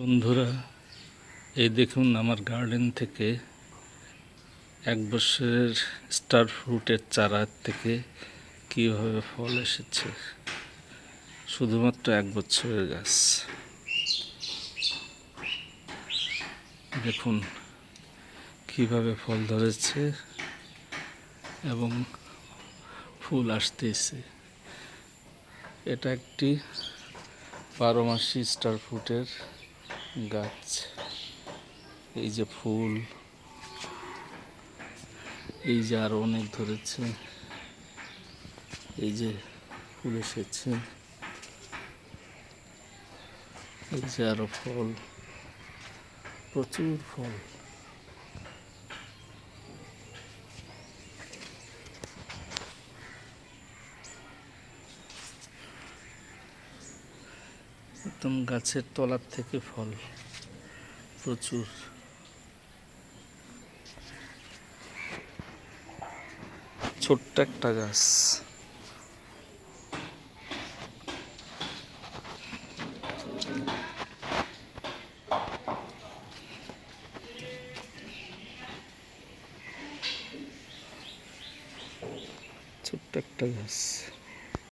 বন্ধুরা, এই দেখুন আমার গার্ডেন থেকে 1 বছরের স্টার ফ্রুটের চারা থেকে কীভাবে ফল এসেছে। শুধুমাত্র 1 বছরের গাছ। দেখুন কিভাবে ফল ধরেছে এবং ফুল আসতেছে। এটা একটি 12 মাসি স্টার ফ্রুটের গাছ। এই যে ফুল, এই যে আরো অনেক ধরেছে, এই যে ফুল এসেছে, এই যে আরো ফল, প্রচুর ফল। একদম গাছের তলার থেকে ফল প্রচুর। ছোট্ট একটা গাছ। ছোট্ট একটা গাছ।